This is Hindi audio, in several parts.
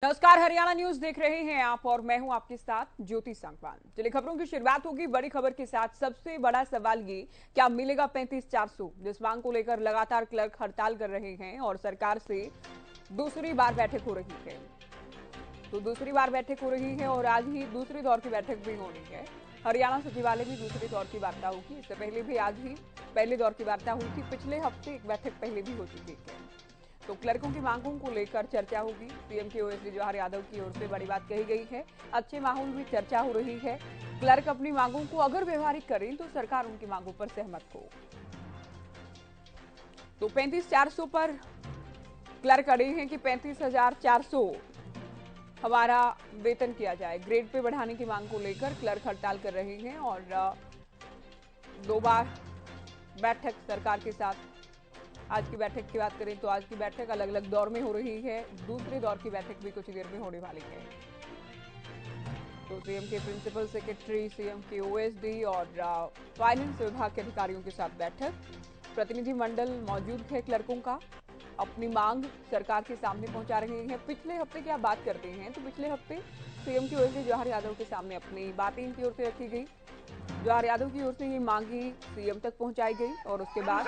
नमस्कार, हरियाणा न्यूज देख रहे हैं आप और मैं हूं आपके साथ ज्योति सांगवान। चलिए खबरों की शुरुआत होगी बड़ी खबर के साथ। सबसे बड़ा सवाल ये, क्या मिलेगा 35,400? जिस मांग को लेकर लगातार क्लर्क हड़ताल कर रहे हैं और सरकार से दूसरी बार बैठक हो रही है। तो दूसरी बार बैठक हो रही है और आज ही दूसरे दौर की बैठक भी होनी है। हरियाणा सचिवालय में दूसरे दौर की वार्ता होगी। इससे पहले भी आज ही पहले दौर की वार्ता हुई थी। पिछले हफ्ते एक बैठक पहले भी हो चुकी है। तो क्लर्कों की मांगों को लेकर चर्चा होगी। सीएम के ओएसडी जवाहर यादव की ओर से बड़ी बात कही गई है। अच्छे माहौल में चर्चा हो रही है। क्लर्क अपनी मांगों को अगर व्यवहारिक करें तो सरकार उनकी मांगों पर सहमत हो। तो 35,400 पर क्लर्क अड़े हैं कि 35,400 हमारा वेतन किया जाए। ग्रेड पे बढ़ाने की मांग को लेकर क्लर्क हड़ताल कर रहे हैं और दो बार बैठक सरकार के साथ। आज की बैठक की बात करें तो आज की बैठक अलग अलग दौर में हो रही है। दूसरे दौर की बैठक भी कुछ देर में होने वाली है। तो सीएम के प्रिंसिपल सेक्रेटरी, सीएम के ओएसडी और फाइनेंस विभाग के अधिकारियों के साथ बैठक। प्रतिनिधि मंडल मौजूद है क्लर्कों का। अपनी मांग सरकार के सामने पहुंचा रहे हैं। पिछले हफ्ते की आप बात करते हैं तो पिछले हफ्ते सीएम के ओएसडी जवाहर यादव के सामने अपनी बातें इनकी ओर से रखी गई। जवाहर यादव की ओर से ये मांगी सीएम तक पहुंचाई गई और उसके बाद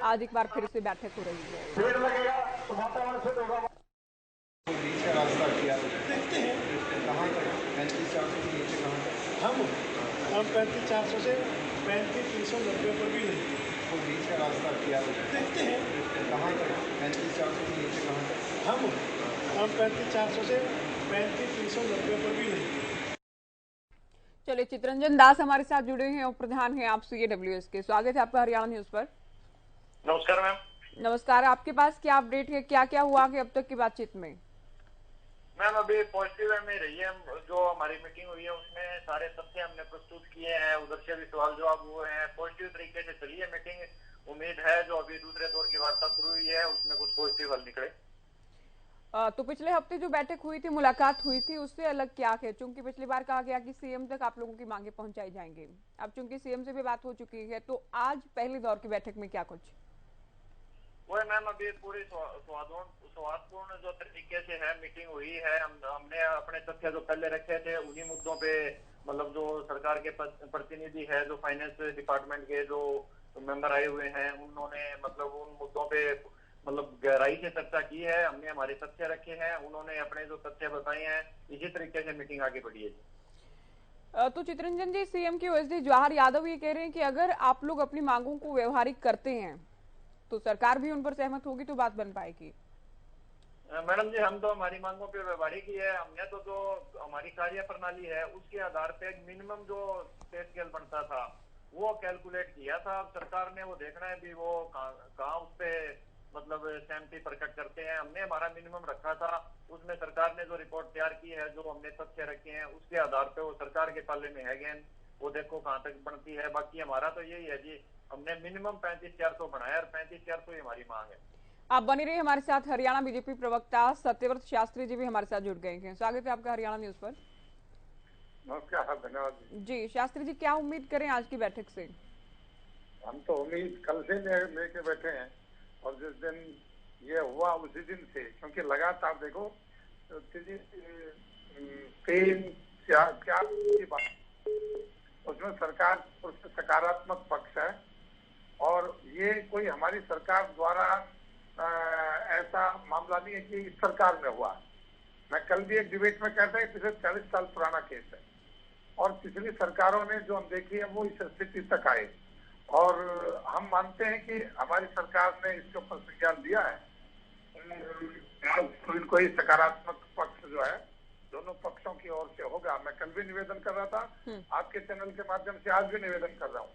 आज एक बार फिर से बैठक हो रही है। बीच का रास्ता किया देखते हैं कहाँ तक 35,400 के नीचे कहाँ तक हम 35,400 से 35,390 पर भी नहीं तो बीच का रास्ता किया देखते हैं कहाँ तक 35,400 के नीचे कहाँ तक हम 35,400 से 35,390 पर भी नहीं। चलिए, चितरंजन दास हमारे साथ जुड़े हैं और प्रधान हैं आप सीएडब्ल्यूएस के। स्वागत है आपका हरियाणा न्यूज पर। नमस्कार मैम। नमस्कार, आपके पास क्या अपडेट है? क्या क्या हुआ कि अब तक की बातचीत में? मैम अभी पॉजिटिव वे में रही है। जो हमारी मीटिंग हुई है उसमें सारे तथ्य हमने प्रस्तुत किए हैं। उधर से भी सवाल जवाब हुए हैं। पॉजिटिव तरीके से चली है मीटिंग। उम्मीद है जो अभी दूसरे दौर की वार्ता शुरू हुई है उसमें कुछ पॉजिटिव हल निकले। तो पिछले हफ्ते जो बैठक हुई थी, मुलाकात हुई थी, उससे अलग क्या है? चूंकि पिछली बार कहा गया कि सीएम तक आप लोगों की मांगे पहुंचाई जाएंगी। अब चूंकि सीएम से भी बात हो चुकी है तो आज पहले दौर की बैठक में क्या कुछ? वो मैम अभी पूरी स्वादपूर्ण जो तरीके से है मीटिंग हुई है। हमने अपने तथ्य जो पहले रखे थे उन्हीं मुद्दों पे मतलब जो सरकार के प्रतिनिधि है, जो फाइनेंस डिपार्टमेंट के जो मेंबर आए हुए हैं, उन्होंने मतलब उन मुद्दों पे मतलब गहराई से चर्चा की है। हमने हमारे तथ्य रखे हैं, उन्होंने अपने जो तथ्य बताए हैं। इसी तरीके से मीटिंग आगे बढ़ी है। तो चितरंजन जी, सीएम के ओएसडी जवाहर यादव ये कह रहे हैं कि अगर आप लोग अपनी मांगों को व्यवहारिक करते हैं तो सरकार भी उन पर सहमत होगी तो बात बन पाएगी। मैडम जी, हम तो हमारी मांगों पे व्यवहारिक ही है। हमने तो जो हमारी कार्य प्रणाली है उसके आधार पे मिनिमम जो पे स्केल बनता था वो कैलकुलेट किया था। अब सरकार ने वो देखना है भी वो कहाँ उस पे मतलब सहमति प्रकट करते हैं। हमने हमारा मिनिमम रखा था, उसमें सरकार ने जो रिपोर्ट तैयार की है, जो हमने तथ्य रखे हैं उसके आधार पे वो सरकार के पाले में है गेन। वो देखो कहाँ तक बनती है। बाकी हमारा तो यही है जी, हमने मिनिमम 35,400 बनाया और 35,400 ही हमारी मांग है। आप बने रहे हमारे साथ। हरियाणा बीजेपी प्रवक्ता सत्यव्रत शास्त्री जी भी हमारे साथ जुड़ गए हैं। स्वागत है आपका हरियाणा न्यूज पर। नमस्कार, धन्यवाद जी शास्त्री जी, क्या उम्मीद करें आज की बैठक से? हम तो उम्मीद कल से लेके बैठे हैं और जिस दिन ये हुआ उसी दिन से, क्योंकि लगातार देखो तीन चार चार की बात, उसमें सरकार उसमें सकारात्मक पक्ष है और ये कोई हमारी सरकार द्वारा ऐसा मामला नहीं है कि इस सरकार में हुआ। मैं कल भी एक डिबेट में कहता है पिछले 40 साल पुराना केस है और पिछली सरकारों ने जो हम देखी है वो इस स्थिति तक आए और हम मानते हैं कि हमारी सरकार ने इसके ऊपर संज्ञान लिया है। कोई सकारात्मक पक्ष जो है दोनों पक्षों की ओर से होगा। मैं कल भी निवेदन कर रहा था, आपके चैनल के माध्यम से आज भी निवेदन कर रहा हूँ।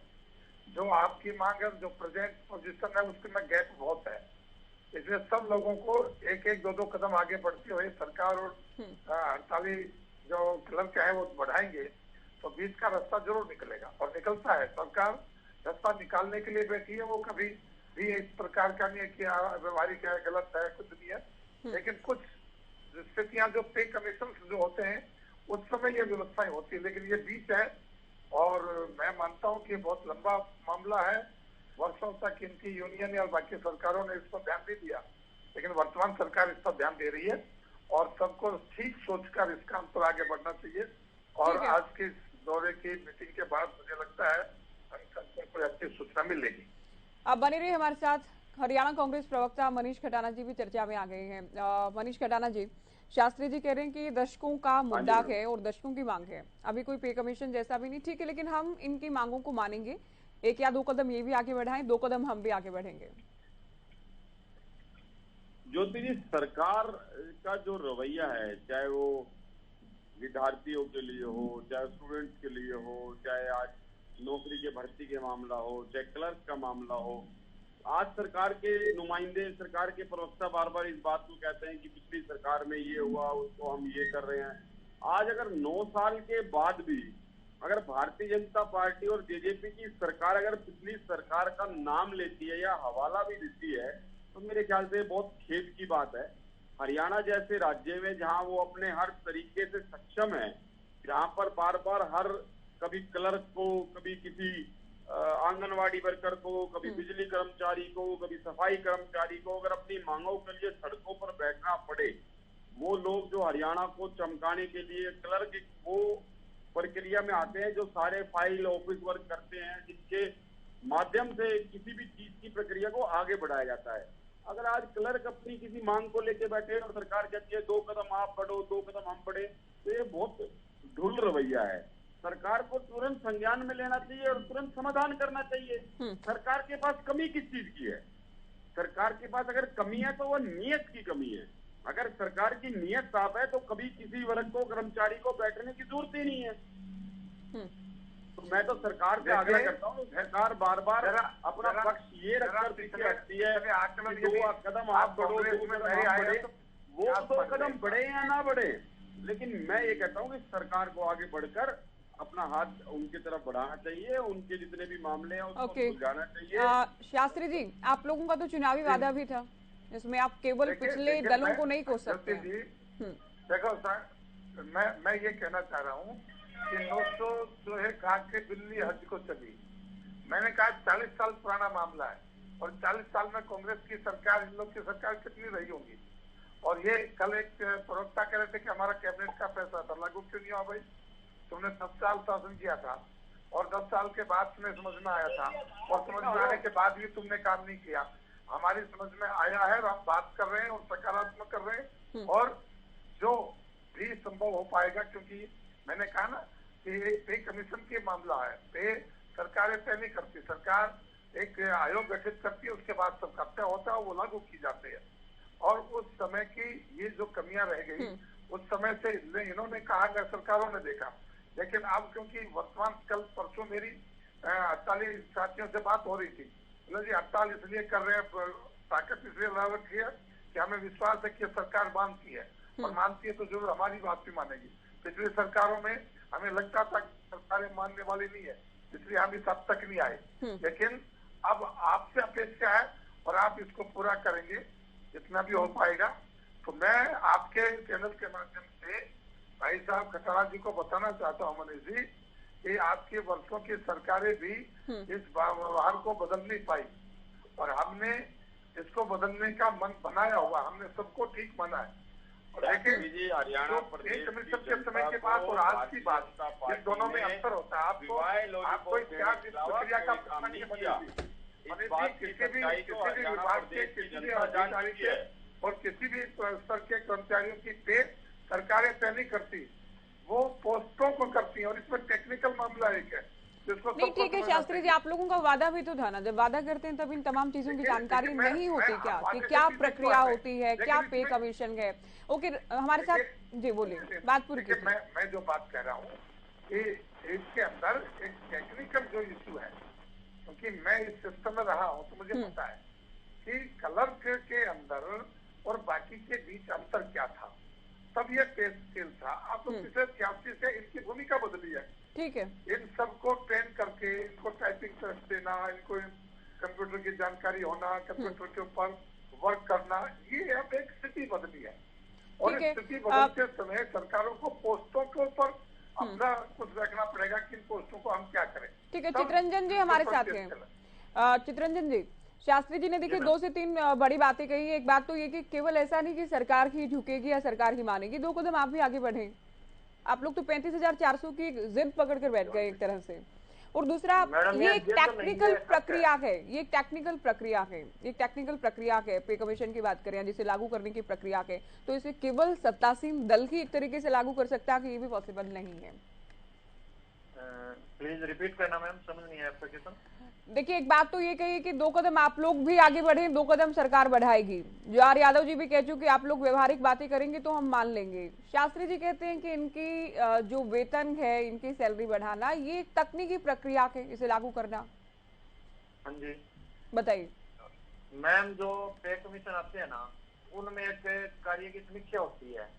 जो आपकी मांग है, जो प्रेजेंट पोजीशन है, उसमें गैप बहुत है। इसलिए सब लोगों को एक एक दो दो कदम आगे बढ़ते हुए सरकार और हड़ताली जो क्लर्क है वो बढ़ाएंगे तो बीच का रास्ता जरूर निकलेगा और निकलता है। सरकार रास्ता निकालने के लिए बैठी है। वो कभी भी इस प्रकार का नहीं है कि व्यवहारिक है, गलत है, कुछ नहीं है। लेकिन कुछ स्थितियां जो पे कमीशन जो होते हैं उस समय ये व्यवस्थाएं होती है, लेकिन ये बीच है और मैं मानता हूँ कि बहुत लंबा मामला है। वर्षों तक इनकी यूनियन और बाकी सरकारों ने इस पर ध्यान नहीं दिया, लेकिन वर्तमान सरकार इस पर ध्यान दे रही है और सबको ठीक सोचकर इस काम पर आगे बढ़ना चाहिए। और ठीक है। आज के इस दौरे की मीटिंग के बाद मुझे लगता है हम सबको कोई अच्छी सूचना मिलेगी। अब बने रहिए हमारे साथ। हरियाणा कांग्रेस प्रवक्ता मनीष खटाना जी भी चर्चा में आ गए हैं। मनीष खटाना जी, शास्त्री जी कह रहे हैं कि ये दशकों का मुद्दा है और दशकों की मांग है, अभी कोई पे कमीशन जैसा भी नहीं, ठीक है, लेकिन हम इनकी मांगों को मानेंगे, एक या दो कदम ये भी आगे बढ़ाएं, दो कदम हम भी आगे बढ़ेंगे। ज्योति जी, सरकार का जो रवैया है, चाहे वो विद्यार्थियों के लिए हो, चाहे स्टूडेंट्स के लिए हो, चाहे आज नौकरी के भर्ती के मामला हो, चाहे क्लर्क का मामला हो, आज सरकार के नुमाइंदे, सरकार के प्रवक्ता बार बार इस बात को कहते हैं कि पिछली सरकार में ये हुआ, उसको हम ये कर रहे हैं। आज अगर 9 साल के बाद भी अगर भारतीय जनता पार्टी और जेजेपी की सरकार अगर पिछली सरकार का नाम लेती है या हवाला भी देती है, तो मेरे ख्याल से बहुत खेद की बात है। हरियाणा जैसे राज्य में जहां वो अपने हर तरीके से सक्षम है, जहां पर बार बार हर कभी क्लर्क को, कभी किसी आंगनवाड़ी वर्कर को, कभी बिजली कर्मचारी को, कभी सफाई कर्मचारी को अगर अपनी मांगों के लिए सड़कों पर बैठना पड़े, वो लोग जो हरियाणा को चमकाने के लिए क्लर्क वो प्रक्रिया में आते हैं जो सारे फाइल ऑफिस वर्क करते हैं, जिसके माध्यम से किसी भी चीज की प्रक्रिया को आगे बढ़ाया जाता है। अगर आज क्लर्क अपनी किसी मांग को लेके बैठे और सरकार कहती है 2 कदम आप बढ़ो 2 कदम हम बढ़े, तो ये बहुत ढुल रवैया है। सरकार को तुरंत संज्ञान में लेना चाहिए और तुरंत समाधान करना चाहिए। सरकार के पास कमी किस चीज की है? सरकार के पास अगर कमी है तो वह नियत की कमी है। अगर सरकार की नियत साफ है तो कभी किसी वर्ग को, कर्मचारी को बैठने की जरूरत ही नहीं है। तो मैं तो सरकार से आग्रह करता हूँ, सरकार बार बार अपना पक्ष ये रखकर पीछे हटती है, 2 कदम आप बढ़ो 2 कदम हम बढ़े, वो 2 कदम बढ़े या ना बढ़े, लेकिन मैं ये कहता हूँ कि सरकार को आगे बढ़कर अपना हाथ उनकी तरफ बढ़ाना चाहिए, उनके जितने भी मामले हैं उसको सुलझाना चाहिए। शास्त्री जी, आप लोगों का तो चुनावी वादा भी था, इसमें आप केवल पिछले दलों को नहीं कोस सकते। देखो सर, मैं ये कहना चाह रहा हूँ कि 900 जो है कहा के बिल्ली हज को चली। मैंने कहा 40 साल पुराना मामला है और 40 साल में कांग्रेस की सरकार, इन लोग की सरकार कितनी रही होगी। और ये कल एक प्रवक्ता कह रहे थे कि हमारा कैबिनेट का फैसला था, लागू क्यों नहीं हुआ भाई? तुमने 10 साल शासन किया था और 10 साल के बाद तुम्हें समझ में आया था और समझ में आने के बाद भी तुमने काम नहीं किया। हमारी समझ में आया है और हम बात कर रहे हैं और सकारात्मक कर रहे हैं और जो भी संभव हो पाएगा, क्योंकि मैंने कहा ना कि पे कमीशन के मामला है, पे सरकारें तय नहीं करती, सरकार एक आयोग गठित करती है, उसके बाद सब तय होता है, वो लागू की जाते हैं। और उस समय की ये जो कमियां रह गई, उस समय से इन्होंने कहा, सरकारों ने देखा, लेकिन अब क्योंकि वर्तमान कल परसों मेरी 48 साथियों से बात हो रही थी, जी हड़ताल इसलिए कर रहे हैं, ताकत इसलिए लगा रखी है कि हमें विश्वास है कि सरकार मानती है और मानती है तो जरूर हमारी बात भी मानेगी। पिछली सरकारों में हमें लगता था कि सरकारें मानने वाली नहीं है, इसलिए हम इस हद तक नहीं आए, लेकिन अब आपसे अपेक्षा है और आप इसको पूरा करेंगे जितना भी हो पाएगा। तो मैं आपके चैनल के माध्यम से भाई साहब खटाना जी को बताना चाहता हूँ, मनीष जी, कि आपके वर्षों की सरकारें भी इस व्यवहार को बदल नहीं पाई और हमने इसको बदलने का मन बनाया हुआ, हमने सबको ठीक माना है। और लेकिन हरियाणा प्रदेश कमीशन के समय के बाद और आज की बात, इन दोनों में अंतर होता है। आपको इतिहास इस प्रक्रिया का प्रश्न नहीं बनेगी। किसी भी विभाग के किसी भी अधिकारी के और किसी भी स्तर के कर्मचारियों की पे सरकारें तय नहीं करती, वो पोस्टों को करती है और इसमें टेक्निकल मामला एक है जिसको नहीं, ठीक है शास्त्री जी, आप लोगों का वादा भी तो था ना, जब वादा करते हैं तब इन तमाम चीजों की जानकारी नहीं होती क्या, कि क्या प्रक्रिया होती है, क्या पे कमीशन है। ओके, हमारे साथ जी बोलिए, बात पूरी कीजिए। मैं जो बात कह रहा हूँ कि इसके अंदर एक टेक्निकल जो इशू है, क्योंकि मैं इस सिस्टम में रहा हूँ तो मुझे पता है कि क्लर्क के अंदर और बाकी के बीच अंतर क्या था, तब ये पे स्केल था। अब तो पिछले 86 से इनकी भूमिका बदली है, ठीक है, इन सबको ट्रेन करके इनको टाइपिंग टेस्ट देना, इनको कंप्यूटर की जानकारी होना, कंप्यूटर के ऊपर वर्क करना, ये अब एक स्थिति बदली है। और इस स्थिति बदलते समय सरकारों को पोस्टों के ऊपर अपना कुछ रखना पड़ेगा कि इन पोस्टों को हम क्या करें। ठीक है, चितरंजन जी हमारे साथ हैं। चितरंजन जी, शास्त्री जी ने देखिए 2 से 3 बड़ी बातें कही। एक बात तो ये कि केवल ऐसा नहीं कि सरकार ही झुकेगी या सरकार ही मानेगी, 2 कदम आप भी आगे बढ़े। आप लोग तो 35,400 की जिद पकड़ कर बैठ गए एक तरह से। और दूसरा, मैडम ये एक ये तो नहीं टेक्निकल है, सच प्रक्रिया है, ये एक टेक्निकल प्रक्रिया है, ये टेक्निकल प्रक्रिया है। पे कमीशन की बात करें जिसे लागू करने की प्रक्रिया है, तो इसे केवल सत्तासीन दल ही एक तरीके से लागू कर सकता है कि ये भी पॉसिबल नहीं है। प्लीज रिपीट करना मैम, समझ नहीं आया आपका क्वेश्चन। देखिए, एक बात तो ये कही कि 2 कदम आप लोग भी आगे बढ़े, 2 कदम सरकार बढ़ाएगी। जो आर यादव जी भी कह चुके, आप लोग व्यवहारिक बातें करेंगे तो हम मान लेंगे। शास्त्री जी कहते हैं कि इनकी जो वेतन है, इनकी सैलरी बढ़ाना, ये एक तकनीकी प्रक्रिया है, इसे लागू करना। हाँ जी बताइए मैम, जो पे कमीशन आते हैं ना, उनमें एक कार्य की समीक्षा होती है।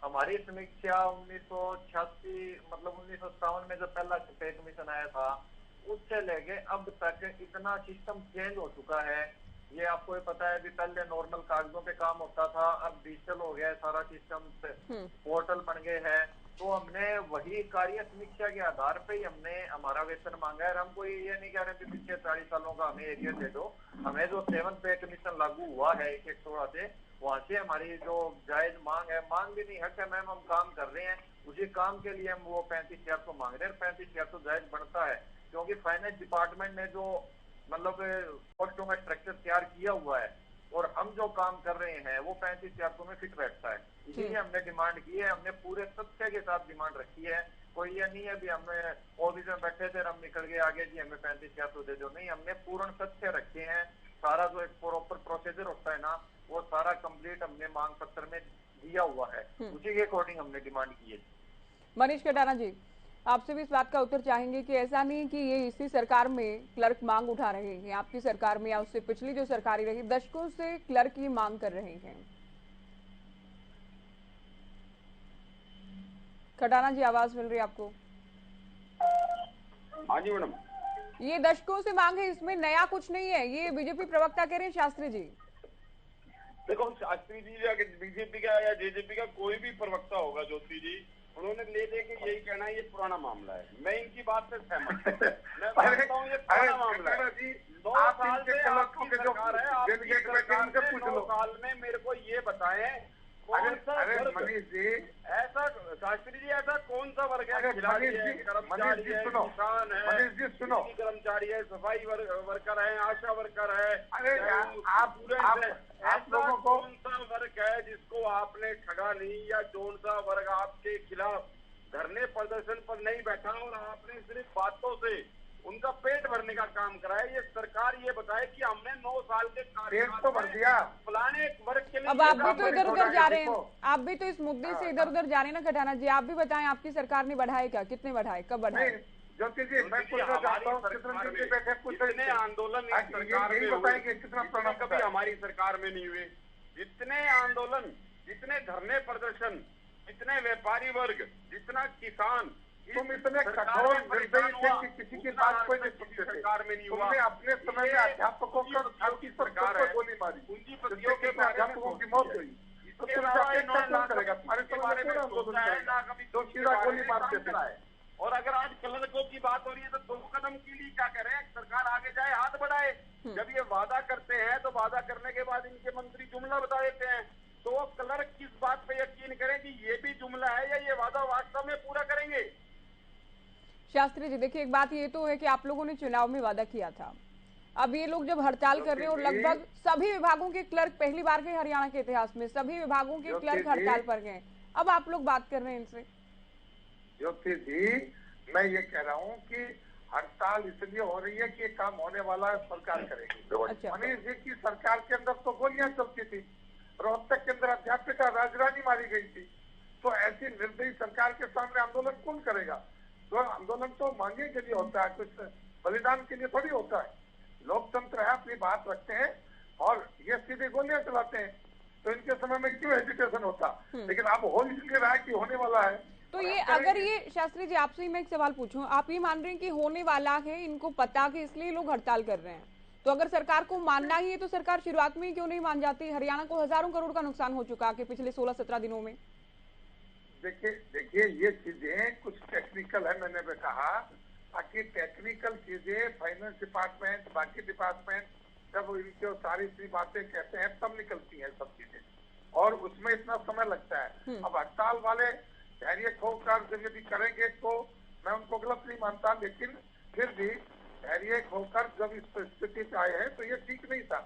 हमारी समीक्षा 1986 मतलब 1957 में जो पहला पे कमीशन आया था, उससे लेके अब तक इतना सिस्टम चेंज हो चुका है। ये आपको ये पता है, अभी पहले नॉर्मल कागजों पे काम होता था, अब डिजिटल हो गया है सारा सिस्टम, पोर्टल बन गए हैं। तो हमने वही कार्य समीक्षा के आधार पे ही हमने हमारा वेतन मांगा है। हम कोई ये नहीं कह रहे कि पिछले 40 सालों का हमें एरिया दे दो। हमें जो 7 पे कमीशन लागू हुआ है 116 से, वहां से हमारी जो जायज मांग है, मांग भी नहीं हक है मैम, हम काम कर रहे हैं, उसी काम के लिए हम वो 35,400 मांग रहे हैं। 35,400 जायज बनता है, क्योंकि फाइनेंस डिपार्टमेंट ने जो मतलब पोस्टों का स्ट्रक्चर तैयार किया हुआ है और हम जो काम कर रहे हैं वो 35,400 में फिट बैठता है। इसीलिए हमने डिमांड की है, हमने पूरे तथ्य के साथ डिमांड रखी है। कोई ये नहीं है भी हमें ऑफिस में बैठे थे, हम निकल गए आगे जी हमें 35,400 दे दो, नहीं, हमने पूर्ण तथ्य रखे हैं। सारा जो एक प्रॉपर प्रोसीजर होता है ना, वो सारा कंप्लीट हमने मांग पत्र में दिया हुआ है, उसी के अकॉर्डिंग हमने डिमांड की है। मनीष कटाना जी, आपसे भी इस बात का उत्तर चाहेंगे कि ऐसा नहीं कि ये इसी सरकार में क्लर्क मांग उठा रहे हैं, आपकी सरकार में या उससे पिछली जो सरकारी रही, दशकों से क्लर्क की मांग कर रहे हैं। खटाना जी, आवाज मिल रही है आपको? हाँ जी मैडम। ये दशकों से मांग है, इसमें नया कुछ नहीं है, ये बीजेपी प्रवक्ता कह रहे हैं शास्त्री जी। देखो शास्त्री जी या बीजेपी का या जेजेपी का कोई भी प्रवक्ता होगा, ज्योति जी, उन्होंने ले लेके यही कहना है ये पुराना मामला है। मैं इनकी बात से सहमत हूँ। मैं मानता हूँ ये पुराना मामला है। 9 साल से आपकी सरकार है, आपकी सरकार ने 9 साल में मेरे को ये बताएं कौन सा वर्ग, मनीष जी, ऐसा शास्त्री जी ऐसा कौन सा वर्ग है, खिलाड़ी है, कर्मचारी है, किसान है, मनीष जी सुनो, कर्मचारी है, सफाई वर्कर है, आशा वर्कर है, आप लोगों को कौन सा वर्ग है जिसको आपने ठगा नहीं, या कौन सा वर्ग आपके खिलाफ धरने प्रदर्शन पर नहीं बैठा और आपने सिर्फ बातों से उनका पेट भरने का काम करा है। ये सरकार ये बताए कि हमने 9 साल के पेट तो भर दिया, फलाने वर्ग के लिए। अब आप भी तो इधर उधर जा रहे हैं, आप भी तो इस मुद्दे से इधर उधर जा रहे हैं ना खटाना जी। आप भी बताएं, आपकी सरकार ने बढ़ाए क्या, कितने बढ़ाए, कब बढ़ाए? ज्योति जी, मैं पूछना चाहता हूँ, कितने आंदोलन इस सरकार में हुए, कितना कभी हमारी सरकार में नहीं हुए। जितने आंदोलन, जितने धरने प्रदर्शन, जितने व्यापारी वर्ग, जितना किसान, तुम इतने कठोर निर्दयी थे कि किसी की बात कोई नहीं सुनते थे। तुमने अपने समय में अध्यापकों का गोली मारी, अध्यापकों की मौत हुई, तो तुम्हें अपेक्षा कौन करेगा? तुम्हारे समय में आंदोलन करेगा जो सीधा गोली मारते थे। और अगर आज क्लर्कों की बात हो रही है तो 2 कदम के लिए क्या करें, सरकार आगे जाए, हाथ बढ़ाए। जब ये वादा करते हैं तो वादा करने के बाद इनके मंत्री जुमला बता देते हैं, तो वो क्लर्क किस बात पे यकीन करें कि ये भी जुमला है या ये वादा वास्तव में पूरा करेंगे? शास्त्री जी देखिए, एक बात ये तो है कि आप लोगों ने चुनाव में वादा किया था। अब ये लोग जब हड़ताल कर रहे हैं और लगभग सभी विभागों के क्लर्क, पहली बार के हरियाणा के इतिहास में सभी विभागों के क्लर्क हड़ताल पर गए, अब आप लोग बात कर रहे हैं इनसे। ज्योति जी, मैं ये कह रहा हूँ कि हड़ताल इसलिए हो रही है कि काम होने वाला है, सरकार करेगी। अच्छा। मनीष जी की सरकार के अंदर तो गोलियां चलती थी, रोहतक के अंदर अध्यापिका राजरानी मारी गई थी, तो ऐसी निर्दयी सरकार के सामने आंदोलन कौन करेगा? तो आंदोलन तो मांगे के लिए होता है, कुछ बलिदान के लिए थोड़ी होता है। लोकतंत्र है, अपनी बात रखते हैं और ये सीधे गोलियां चलाते हैं, तो इनके समय में क्यों हेजिटेशन होता? लेकिन अब हो इसलिए रहा है कि होने वाला है। तो ये अगर ये शास्त्री जी, आपसे ही मैं एक सवाल पूछूं, आप ये मान रहे हैं कि होने वाला है, इनको पता कि इसलिए लोग हड़ताल कर रहे हैं, तो अगर सरकार को मानना ही है तो सरकार शुरुआत में ही क्यों नहीं मान जाती? हरियाणा को हजारों करोड़ का नुकसान हो चुका है पिछले 16-17 दिनों में। देखिए ये चीजें कुछ टेक्निकल है, मैंने भी कहा, बाकी टेक्निकल चीजें फाइनेंस डिपार्टमेंट, बाकी डिपार्टमेंट जब इनकी सारी सी बातें कहते हैं तब निकलती हैं सब चीजें, और उसमें इतना समय लगता है। अब हड़ताल वाले धैर्य खोकर जब यदि करेंगे तो मैं उनको गलत नहीं मानता, लेकिन फिर भी धैर्य खोकर जब इस परिस्थिति पे आए हैं तो ये ठीक नहीं था।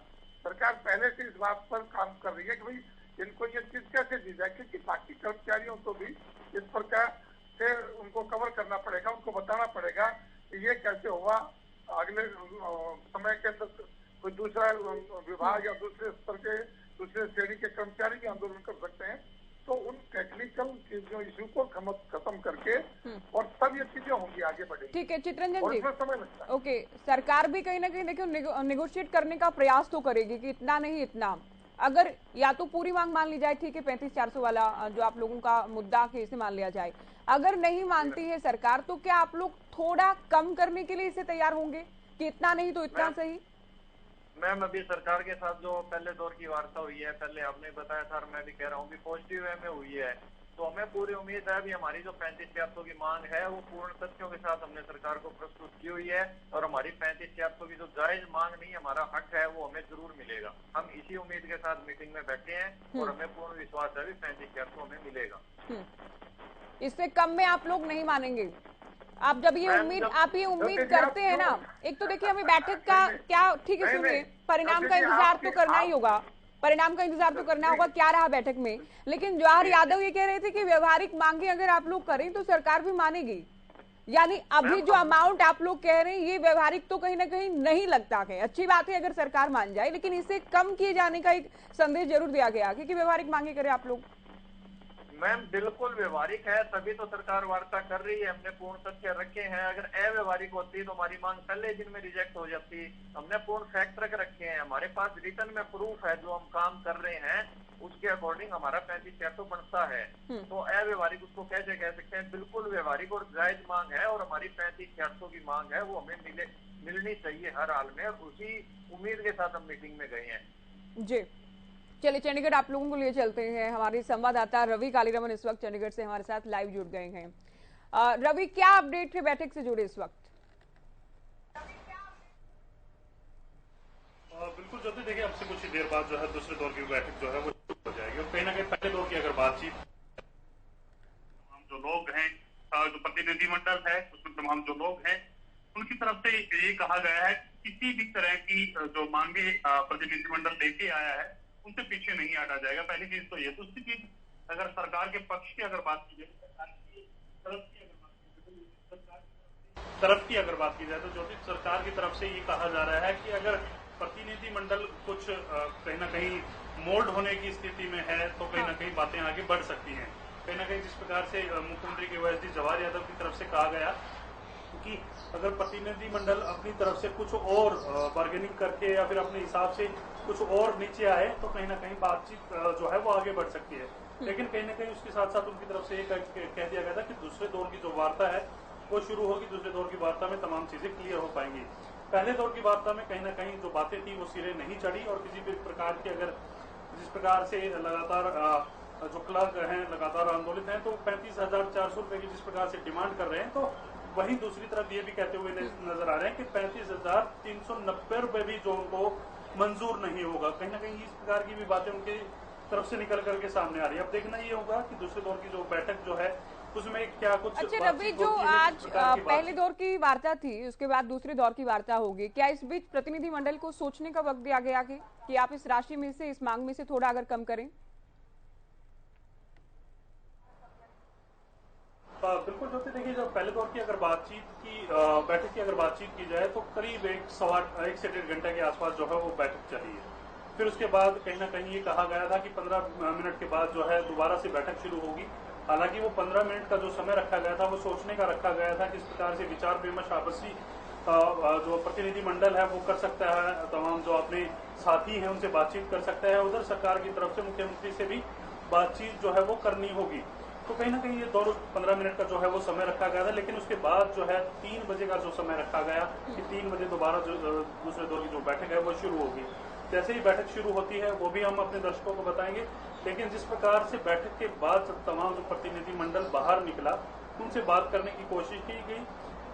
सरकार पहले से इस बात पर काम कर रही है कि भाई इनको ये चीज कैसे दी जाए, क्योंकि बाकी कर्मचारियों को भी इस प्रकार से उनको कवर करना पड़ेगा, उनको बताना पड़ेगा कि ये कैसे हुआ। अगले समय के अंदर कोई दूसरा विभाग या दूसरे स्तर के दूसरे श्रेणी के कर्मचारी भी आंदोलन कर सकते हैं। तो उन टेक्निकल जो इशू को खत्म करके और तब ये चीजें होंगी, आगे बढ़ेगी। ठीक है चित्रंजन जी, इसमें समय लगता है। ओके, सरकार भी कहीं ना कहीं देखिए निगोशिएट करने का प्रयास तो करेगी कि इतना नहीं इतना, अगर या तो पूरी मांग मान ली जाए, ठीक है 35,400 वाला जो आप लोगों का मुद्दा है इसे मान लिया जाए, अगर नहीं मानती है सरकार तो क्या आप लोग थोड़ा कम करने के लिए इसे तैयार होंगे कि इतना नहीं तो इतना सही? मैम अभी सरकार के साथ जो पहले दौर की वार्ता हुई है, पहले आपने बताया था और मैं भी कह रहा हूँ कि पॉजिटिव वे में हुई है, तो हमें पूरी उम्मीद है। अभी हमारी जो 35,400 की मांग है वो पूर्ण तथ्यों के साथ हमने सरकार को प्रस्तुत की हुई है, और हमारी 35,400 की जो जायज मांग नहीं हमारा हक है वो हमें जरूर मिलेगा। हम इसी उम्मीद के साथ मीटिंग में बैठे हैं और हमें पूर्ण विश्वास है 35,400 हमें मिलेगा। इससे कम में आप लोग नहीं मानेंगे? आप जब ये उम्मीद करते हैं ना, एक तो देखिए हमें बैठक का क्या, ठीक है सुनिए, परिणाम का इंतजार तो करना ही होगा, परिणाम का इंतजार तो करना होगा क्या रहा बैठक में, लेकिन जवाहर यादव ये कह रहे थे कि व्यवहारिक मांगे अगर आप लोग करें तो सरकार भी मानेगी। यानी अभी जो अमाउंट आप लोग कह रहे हैं ये व्यवहारिक तो कहीं ना कहीं नहीं लगता है। अच्छी बात है अगर सरकार मान जाए, लेकिन इसे कम किए जाने का एक संदेश जरूर दिया गया कि व्यवहारिक मांगे करें आप लोग। मैम बिल्कुल व्यवहारिक है, तभी तो सरकार वार्ता कर रही है, हमने पूर्ण तथ्य रखे हैं। अगर अव्यवहारिक होती तो हमारी मांग पहले दिन में रिजेक्ट हो जाती। हमने पूर्ण फैक्ट रख रखे हैं, हमारे पास रिटर्न में प्रूफ है, जो हम काम कर रहे हैं उसके अकॉर्डिंग हमारा 35,400 बनता है। तो अव्यवहारिक उसको कैसे कह सकते हैं? बिल्कुल व्यवहारिक और जायज मांग है, और हमारी 35,400 की मांग है वो हमें मिलनी चाहिए हर हाल में, और उसी उम्मीद के साथ हम मीटिंग में गए हैं। जी चलिए, चंडीगढ़ आप लोगों को लिए चलते हैं। हमारे संवाददाता रवि कालीरमन इस वक्त चंडीगढ़ से हमारे साथ लाइव जुड़ गए हैं। रवि, क्या अपडेट है बैठक से जुड़े इस वक्त? बिल्कुल ज्योति, देखिए अब से कुछ ही देर बाद जो है दूसरे दौर की बैठक जो है वो शुरू हो जाएगी, और कहीं ना कहीं पहले दौर की अगर बातचीत, तमाम जो लोग हैं, जो प्रतिनिधिमंडल है उसमें तमाम जो लोग हैं उनकी तरफ से ये कहा गया है किसी भी तरह की जो मांगे प्रतिनिधिमंडल लेके आया है उनसे पीछे नहीं हटा जाएगा। पहली चीज तो ये। दूसरी चीज, अगर सरकार के पक्ष की अगर बात की जाए, तरफ की अगर बात की जाए तो ज्योति सरकार की तरफ से ये कहा जा रहा है कि अगर प्रतिनिधिमंडल कुछ कहीं ना कहीं मोल्ड होने की स्थिति में है तो कहीं ना कहीं बातें आगे बढ़ सकती हैं। कहीं ना कहीं जिस प्रकार से मुख्यमंत्री के वैसे जवाहर यादव की तरफ से कहा गया कि अगर प्रतिनिधिमंडल अपनी तरफ से कुछ और बार्गेनिंग करके या फिर अपने हिसाब से कुछ और नीचे आए तो कहीं ना कहीं बातचीत जो है वो आगे बढ़ सकती है। लेकिन कहीं ना कहीं उसके साथ साथ उनकी तरफ से ये कह दिया गया था कि दूसरे दौर की जो वार्ता है वो शुरू होगी, दूसरे दौर की वार्ता में तमाम चीजें क्लियर हो पाएंगी। पहले दौर की वार्ता में कहीं ना कहीं जो बातें थी वो सिरे नहीं चढ़ी, और किसी भी प्रकार की अगर जिस प्रकार से लगातार जो क्लर्क हैं लगातार आंदोलित हैं तो 35,400 रुपए की जिस प्रकार से डिमांड कर रहे हैं, तो वहीं दूसरी तरफ ये भी कहते हुए नजर आ रहे हैं कि 35,390 रुपए भी जो उनको मंजूर नहीं होगा। कहीं ना कहीं इस प्रकार की भी बातें उनकी तरफ से निकल करके सामने आ रही है। अब देखना ये होगा कि दूसरे दौर की जो बैठक जो है उसमें क्या कुछ। अच्छा रवि, जो आज पहले दौर की वार्ता थी उसके बाद दूसरे दौर की वार्ता होगी, क्या इस बीच प्रतिनिधिमंडल को सोचने का वक्त दिया गया कि आप इस राशि में से, इस मांग में से थोड़ा अगर कम करें? बिल्कुल ज्योति, देखिए जब पहले दौर की अगर बातचीत की बैठक की अगर बातचीत की जाए तो करीब 1 से 1.5 घंटे के आसपास जो है वो बैठक चली है। फिर उसके बाद कहीं ना कहीं ये कहा गया था कि 15 मिनट के बाद जो है दोबारा से बैठक शुरू होगी। हालांकि वो 15 मिनट का जो समय रखा गया था वो सोचने का रखा गया था, किस प्रकार से विचार विमर्श आपसी जो प्रतिनिधिमंडल है वो कर सकता है, तमाम जो अपने साथी हैं उनसे बातचीत कर सकता है, उधर सरकार की तरफ से मुख्यमंत्री से भी बातचीत जो है वो करनी होगी। तो कहीं ना कहीं ये दौर 15 मिनट का जो है वो समय रखा गया था, लेकिन उसके बाद जो है 3 बजे का जो समय रखा गया कि 3 बजे दोबारा जो दूसरे दौर की जो बैठक है वो शुरू होगी। जैसे ही बैठक शुरू होती है वो भी हम अपने दर्शकों को बताएंगे, लेकिन जिस प्रकार से बैठक के बाद तमाम जो प्रतिनिधिमंडल बाहर निकला उनसे बात करने की कोशिश की गई,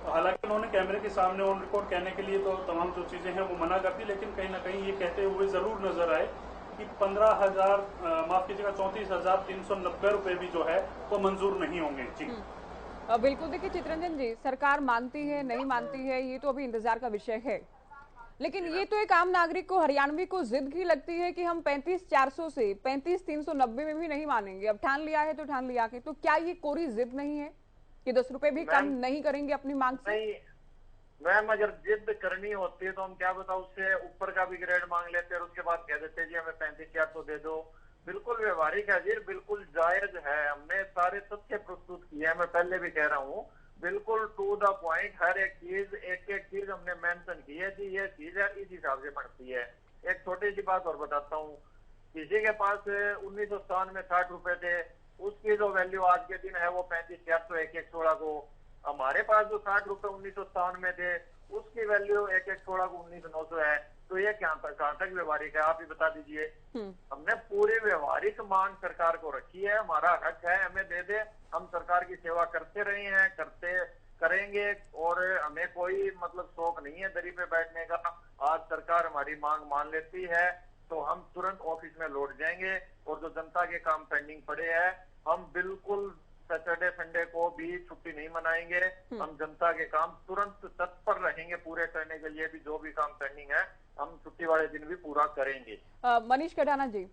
हालांकि उन्होंने कैमरे के सामने ऑन रिकॉर्ड कहने के लिए तो तमाम जो चीजें हैं वो मना कर दी, लेकिन कहीं ना कहीं ये कहते हुए जरूर नजर आए कि 15,000 माफ कीजिएगा 34,390 रुपए भी जो है वो मंजूर नहीं होंगे। जी बिल्कुल, देखिए चित्ररंजन जी, सरकार मानती है नहीं मानती है ये तो अभी इंतजार का विषय है, लेकिन ये तो एक आम नागरिक को, हरियाणवी को जिद की लगती है कि हम 35,400 से 35,390 में भी नहीं मानेंगे। अब ठान लिया है तो ठान लिया के, तो क्या ये कोरी जिद नहीं है कि 10 रुपए भी कम नहीं करेंगे अपनी मांग से? नहीं मैम, अगर जिद करनी होती है तो हम क्या बताओ, उससे ऊपर का भी ग्रेड मांग लेते और उसके बाद कह देते जी हमें 35,400 दे दो। बिल्कुल व्यवहारिक है जी, बिल्कुल जायज है। हमने सारे तथ्य प्रस्तुत किए हैं, मैं पहले भी कह रहा हूँ, बिल्कुल टू द पॉइंट, हर एक चीज हमने मेंशन की है जी, ये चीज है इस हिसाब से बढ़ती है। एक छोटी सी बात और बताता हूँ, किसी के पास 1957 में 60 रुपए थे, उसकी जो वैल्यू आज के दिन है वो 35,400 एक छोड़ा को। हमारे पास जो 60 रुपए 1957 में थे, उसकी वैल्यू एक छोड़ा को 19,900 है। तो ये कहाँ तक व्यवहारिक है, आप ही बता दीजिए। हमने पूरी व्यवहारिक मांग सरकार को रखी है, हमारा हक है, हमें दे दे। हम सरकार की सेवा करते रहे हैं, करेंगे, और हमें कोई मतलब शौक नहीं है दरी पे बैठने का। आज सरकार हमारी मांग मान लेती है तो हम तुरंत ऑफिस में लौट जाएंगे, और जो जनता के काम पेंडिंग पड़े हैं हम बिल्कुल सैटरडे संडे को भी छुट्टी नहीं मनाएंगे। हम जनता के काम तुरंत तत्पर रहेंगे पूरे करने के लिए, भी जो भी काम पेंडिंग है हम छुट्टी वाले दिन भी पूरा करेंगे। मनीष कटाना जी,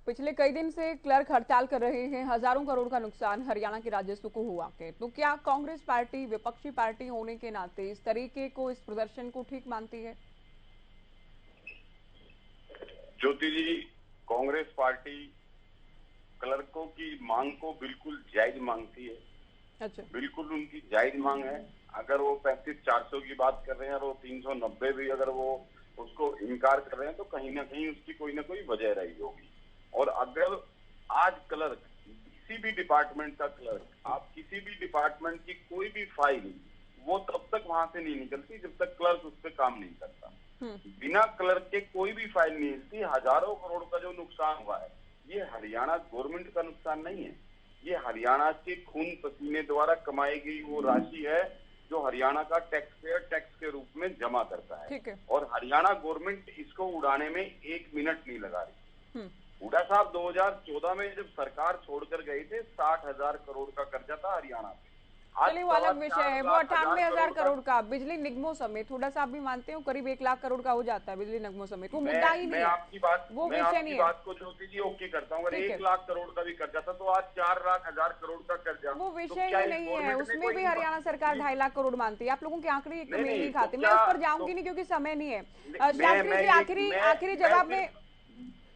पिछले कई दिन से क्लर्क हड़ताल कर रहे हैं, हजारों करोड़ का नुकसान हरियाणा के राजस्व को हुआ के, तो क्या कांग्रेस पार्टी विपक्षी पार्टी होने के नाते इस तरीके को, इस प्रदर्शन को ठीक मानती है? ज्योति जी, कांग्रेस पार्टी क्लर्कों की मांग को बिल्कुल जायज मांगती है। अच्छा, बिल्कुल उनकी जायज मांग है। अगर वो 35,400 की बात कर रहे हैं और वो 390 भी अगर वो उसको इनकार कर रहे हैं तो कहीं ना कहीं उसकी कोई ना कोई वजह रही होगी। और अगर आज क्लर्क, किसी भी डिपार्टमेंट का क्लर्क, आप किसी भी डिपार्टमेंट की कोई भी फाइल, वो तब तक वहां से नहीं निकलती जब तक क्लर्क उस पर काम नहीं करता। बिना क्लर्क के कोई भी फाइल नहीं हिलती। हजारों करोड़ का जो नुकसान हुआ है, ये हरियाणा गवर्नमेंट का नुकसान नहीं है, ये हरियाणा के खून पसीने द्वारा कमाई गई वो राशि है जो हरियाणा का टैक्स पेयर टैक्स के रूप में जमा करता है। और हरियाणा गवर्नमेंट इसको उड़ाने में 1 मिनट नहीं लगा रही। हुड्डा साहब 2014 में जब सरकार छोड़कर गए थे, 60,000 करोड़ का कर्जा था हरियाणा पे। चलिए वो अलग विषय है, वो 98,000 करोड़ का बिजली निगमों समेत, हुड्डा साहब भी मानते हो करीब 1 लाख करोड़ का हो जाता है बिजली निगमों समेत, वो मुद्दा ही नहीं है, वो विषय नहीं है। बात को ज्योति जी ओके करता हूँ, अगर 1 लाख करोड़ का भी कर्जा था तो आज 4,00,000 करोड़ का कर्जा, वो विषय ही नहीं है। उसमें भी हरियाणा सरकार 2.5 लाख करोड़ मानती है। आप लोगों के आंकड़े एक तो मेल नहीं खाते। मैं उस पर जाऊंगी नहीं क्योंकि समय नहीं है। शास्त्री जी, आखिरी जवाब में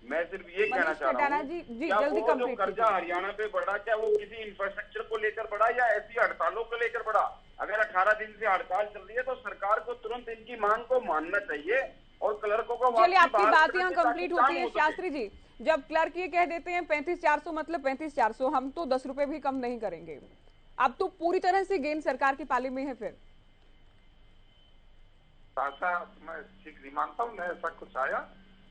मैं सिर्फ ये कहना चाह रहा हूँ, जी जल्दी कंप्लीट कर्जा हरियाणा पे बढ़ा, क्या वो किसी इंफ्रास्ट्रक्चर को लेकर बढ़ा या ऐसी हड़तालों को लेकर बढ़ा? अगर 18 दिन से हड़ताल चल रही है तो सरकार को तुरंत इनकी मांग को मानना चाहिए और क्लर्कों को। चलिए आपकी बात यहाँ कंप्लीट होती है। शास्त्री जी, जब क्लर्क ये कह देते हैं 35,400 मतलब 35,400, हम तो 10 रुपए भी कम नहीं करेंगे, अब तो पूरी तरह से गेंद सरकार की पाली में है। फिर ऐसा मैं ठीक नहीं मानता हूँ, ऐसा कुछ आया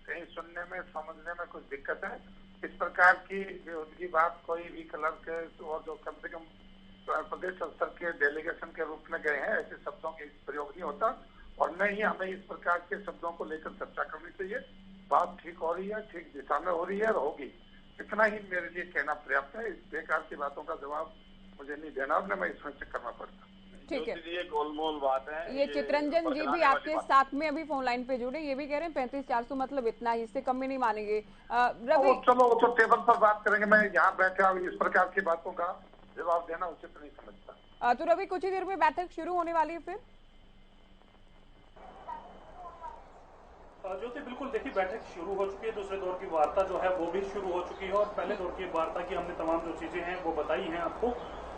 कहीं सुनने में समझने में कुछ दिक्कत है। इस प्रकार की उनकी बात कोई भी क्लर्क और जो कम से कम प्रदेश स्तर के डेलीगेशन के रूप में गए हैं, ऐसे शब्दों के प्रयोग नहीं होता और न ही हमें इस प्रकार के शब्दों को लेकर चर्चा करनी चाहिए। बात ठीक हो रही है, ठीक दिशा में हो रही है और होगी, इतना ही मेरे लिए कहना पर्याप्त है। इस बेकार की बातों का जवाब मुझे नहीं देना और न मैं इसमें चेक करना पड़ता। ठीक है, ये गोलमोल बात है। ये चित्ररंजन जी भी आपके साथ में अभी फोन लाइन पे जुड़े, ये भी कह रहे हैं 35,400 मतलब इतना ही, इससे कम में नहीं मानेंगे। रवि, चलो वो तो टेबल पर बात करेंगे, मैं यहाँ बैठा इस प्रकार की बातों का जवाब देना उचित नहीं समझता। तो रवि, कुछ ही देर में बैठक शुरू होने वाली है फिर? ज्योति, बिल्कुल देखिए बैठक शुरू हो चुकी है, दूसरे दौर की वार्ता जो है वो भी शुरू हो चुकी है और पहले दौर की वार्ता की हमने तमाम जो चीजें हैं वो बताई हैं आपको,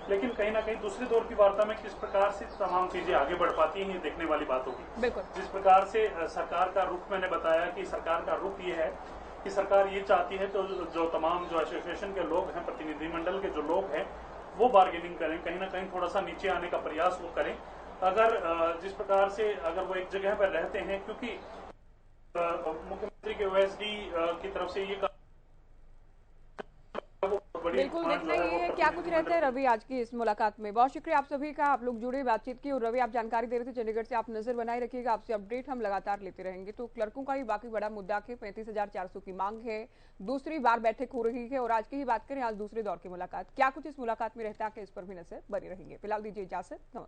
लेकिन कहीं ना कहीं दूसरे दौर की वार्ता में किस प्रकार से तमाम चीजें आगे बढ़ पाती हैं ये देखने वाली बात होगी। बिल्कुल, जिस प्रकार से सरकार का रुख, मैंने बताया कि सरकार का रुख ये है कि सरकार ये चाहती है तो जो तमाम जो एसोसिएशन के लोग हैं, प्रतिनिधिमंडल के जो लोग हैं, वो बार्गेनिंग करें, कहीं ना कहीं थोड़ा सा नीचे आने का प्रयास वो करें। अगर जिस प्रकार से अगर वो एक जगह पर रहते हैं, क्योंकि मुख्यमंत्री के ओएसडी की तरफ से ये बड़ी बिल्कुल, मांग देखना जो है ये वो है क्या कुछ रहता है प्रतिनिधिमंडल रवि आज की इस मुलाकात में। बहुत शुक्रिया आप सभी का, आप लोग जुड़े बातचीत की। और रवि आप जानकारी दे रहे थे चंडीगढ़ से, आप नजर बनाए रखिएगा, आपसे अपडेट हम लगातार लेते रहेंगे। तो क्लर्कों का ही बाकी बड़ा मुद्दा के 35,400 की मांग है, दूसरी बार बैठक हो रही है। और आज की ही बात करें, आज दूसरे दौर की मुलाकात, क्या कुछ इस मुलाकात में रहता है इस पर भी नजर बनी रहेंगे। फिलहाल दीजिए इजाजत, नमस्कार।